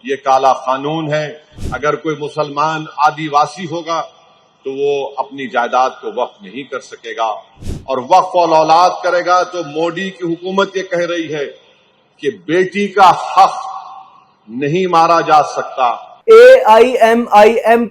یہ کالا قانون ہے. اگر کوئی مسلمان آدیواسی ہوگا تو وہ اپنی جائیداد کو وقف نہیں کر سکے گا، اور وقف اولاد کرے گا تو مودی کی حکومت یہ کہہ رہی ہے کہ بیٹی کا حق نہیں مارا جا سکتا. AIMIM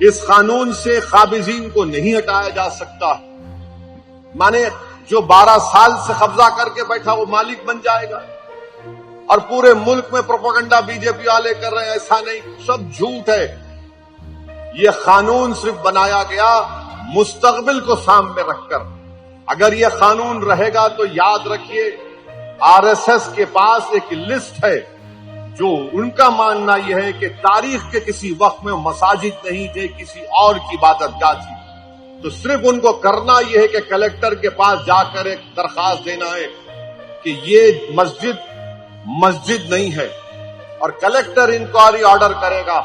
اس قانون سے قابضین کو نہیں ہٹایا جا سکتا. مانے جو 12 سال سے قبضہ کر کے بیٹھا وہ مالک بن جائے گا. اور پورے ملک میں پروپیگنڈا بی جے پی والے کر رہے ہیں، ایسا نہیں، سب جھوٹ ہے. یہ قانون صرف بنایا گیا مستقبل کو سامنے رکھ کر. اگر یہ قانون رہے گا تو یاد رکھیے آر ایس ایس کے پاس ایک لسٹ ہے جو ان کا ماننا یہ ہے کہ تاریخ کے کسی وقت میں مساجد نہیں تھے، کسی اور کی عبادت گاہ تھی. تو صرف ان کو کرنا یہ ہے کہ کلکٹر کے پاس جا کر ایک درخواست دینا ہے کہ یہ مسجد نہیں ہے، اور کلکٹر انکوائری آرڈر کرے گا.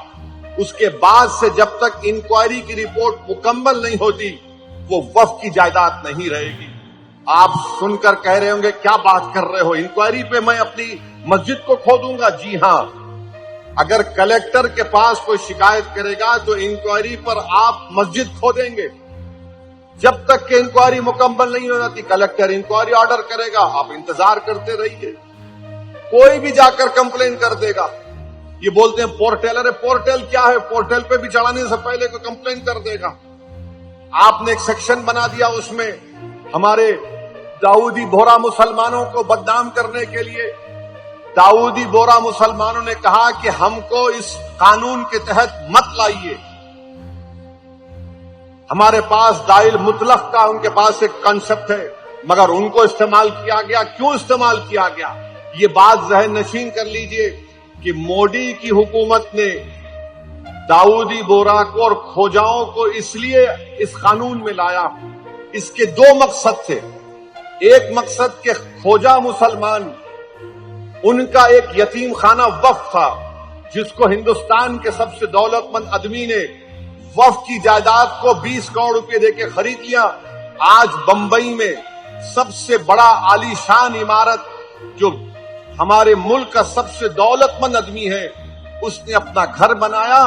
اس کے بعد سے جب تک انکوائری کی رپورٹ مکمل نہیں ہوتی وہ وقف کی جائیداد نہیں رہے گی. آپ سن کر کہہ رہے ہوں گے کیا بات کر رہے ہو، انکوائری پہ میں اپنی مسجد کو کھو دوں گا؟ جی ہاں، اگر کلکٹر کے پاس کوئی شکایت کرے گا تو انکوائری پر آپ مسجد کھو دیں گے. جب تک کہ انکوائری مکمل نہیں ہو جاتی کلکٹر انکوائری آرڈر کرے گا، آپ انتظار کرتے رہیے. کوئی بھی جا کر کمپلین کر دے گا. یہ بولتے ہیں پورٹل، ارے پورٹل کیا ہے؟ پورٹل پہ بھی چڑھانے سے پہلے کوئی کمپلین کر دے گا. آپ نے ایک سیکشن بنا دیا، اس میں ہمارے داؤدی بورا مسلمانوں کو بدنام کرنے کے لیے داؤدی بورا مسلمانوں نے کہا کہ ہم کو اس قانون کے تحت مت لائیے. ہمارے پاس دائل مطلق کا ان کے پاس ایک کنسپٹ ہے، مگر ان کو استعمال کیا گیا. کیوں استعمال کیا گیا؟ یہ بات ذہن نشین کر لیجئے کہ مودی کی حکومت نے داؤدی بورا کو اور کھوجاؤں کو اس لیے اس قانون میں لایا. اس کے 2 مقصد تھے. ایک مقصد کہ کھوجا مسلمان، ان کا ایک یتیم خانہ وقف تھا جس کو ہندوستان کے سب سے دولت مند آدمی نے وقف کی جائیداد کو 20 کروڑ روپے دے کے خرید لیا. آج بمبئی میں سب سے بڑا عالی شان عمارت جو ہمارے ملک کا سب سے دولت مند آدمی ہے، اس نے اپنا گھر بنایا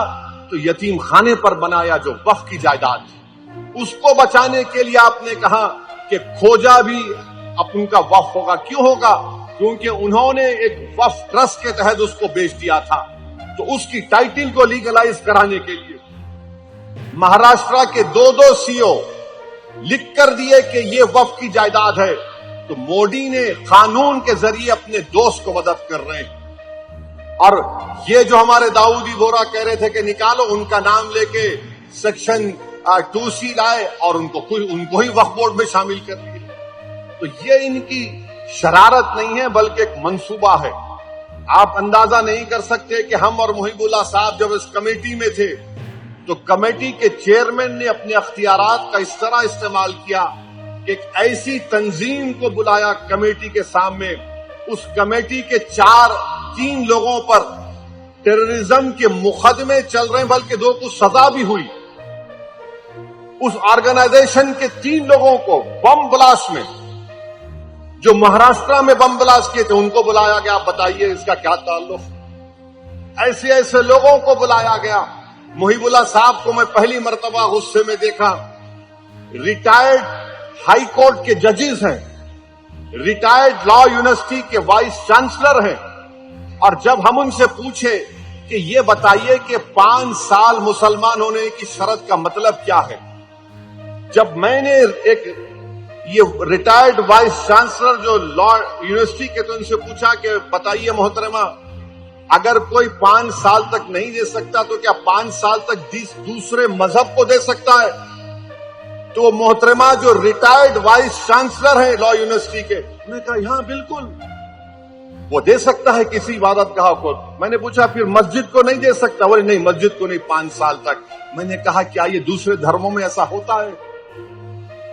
تو یتیم خانے پر بنایا جو وقف کی جائیداد ہے. اس کو بچانے کے لیے آپ نے کہا کہ کھوجا بھی اپن کا وقف ہوگا. کیوں ہوگا؟ کیونکہ انہوں نے ایک وقف ٹرسٹ کے تحت اس کو بیچ دیا تھا. تو اس کی ٹائٹل کو لیگلائز کرانے کے لیے مہاراشٹرا کے 2 سی او لکھ کر دیے کہ یہ وقف کی جائیداد ہے. تو مودی نے قانون کے ذریعے اپنے دوست کو مدد کر رہے ہیں. اور یہ جو ہمارے داؤدی بورا کہہ رہے تھے کہ نکالو، ان کا نام لے کے سیکشن 2C لائے اور ان کو ہی وقف بورڈ میں شامل کر لیے. تو یہ ان کی شرارت نہیں ہے بلکہ ایک منصوبہ ہے. آپ اندازہ نہیں کر سکتے کہ ہم اور محب اللہ صاحب جب اس کمیٹی میں تھے تو کمیٹی کے چیئرمین نے اپنے اختیارات کا اس طرح استعمال کیا کہ ایک ایسی تنظیم کو بلایا کمیٹی کے سامنے. اس کمیٹی کے 3 لوگوں پر ٹیررزم کے مقدمے چل رہے ہیں، بلکہ 2 کو سزا بھی ہوئی. اس آرگنائزیشن کے 3 لوگوں کو بم بلاسٹ میں، جو مہاراشٹرا میں بم بلاسٹ کیے تھے، ان کو بلایا گیا. آپ بتائیے اس کا کیا تعلق؟ ایسے لوگوں کو بلایا گیا. محب اللہ صاحب کو میں پہلی مرتبہ غصے میں دیکھا. ریٹائرڈ ہائی کورٹ کے ججز ہیں، ریٹائرڈ لا یونیورسٹی کے وائس چانسلر ہیں، اور جب ہم ان سے پوچھے کہ یہ بتائیے کہ 5 سال مسلمان ہونے کی شرط کا مطلب کیا ہے، جب میں نے یہ ریٹائرڈ وائس چانسلر جو لا یونیورسٹی کے تو ان سے پوچھا کہ بتائیے محترمہ، اگر کوئی 5 سال تک نہیں دے سکتا تو کیا 5 سال تک دوسرے مذہب کو دے سکتا ہے؟ تو وہ محترمہ جو ریٹائرڈ وائس چانسلر ہے لا یونیورسٹی کے، انہوں نے کہا ہاں بالکل وہ دے سکتا ہے کسی عبادت گاہ کو. میں نے پوچھا پھر مسجد کو نہیں دے سکتا؟ بولے نہیں، مسجد کو نہیں 5 سال تک. میں نے کہا کیا یہ دوسرے دھرموں میں ایسا ہوتا ہے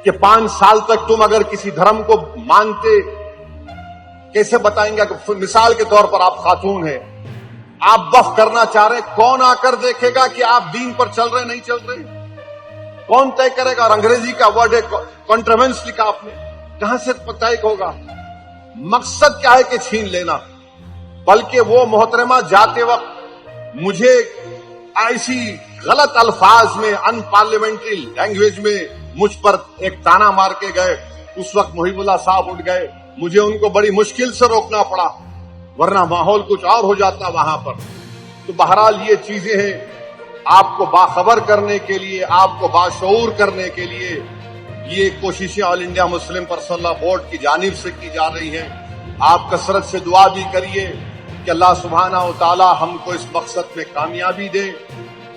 کہ 5 سال تک تم اگر کسی دھرم کو مانتے، کیسے بتائیں گے کہ مثال کے طور پر آپ خاتون ہیں، آپ وقف کرنا چاہ رہے، کون آ کر دیکھے گا کہ آپ دین پر چل رہے نہیں چل رہے؟ کون طے کرے گا؟ اور انگریزی کا ورڈ ہے کنٹروینس لکھا آپ نے، کہاں سے طے ہوگا؟ مقصد کیا ہے کہ چھین لینا. بلکہ وہ محترمہ جاتے وقت مجھے ایسی غلط الفاظ میں، ان پارلیمنٹری لینگویج میں مجھ پر ایک تانا مار کے گئے. اس وقت محب اللہ صاحب اٹھ گئے، مجھے ان کو بڑی مشکل سے روکنا پڑا، ورنہ ماحول کچھ اور ہو جاتا وہاں پر. تو بہرحال یہ چیزیں ہیں آپ کو باخبر کرنے کے لیے، آپ کو باشعور کرنے کے لیے یہ کوششیں آل انڈیا مسلم پرسنل لا بورڈ کی جانب سے کی جا رہی ہیں۔ آپ کثرت سے دعا بھی کریے کہ اللہ سبحانہ و تعالی ہم کو اس مقصد میں کامیابی دے۔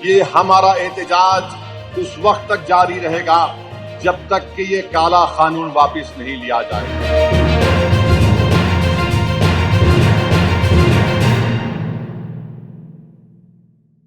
یہ ہمارا احتجاج اس وقت تک جاری رہے گا جب تک کہ یہ کالا قانون واپس نہیں لیا جائے۔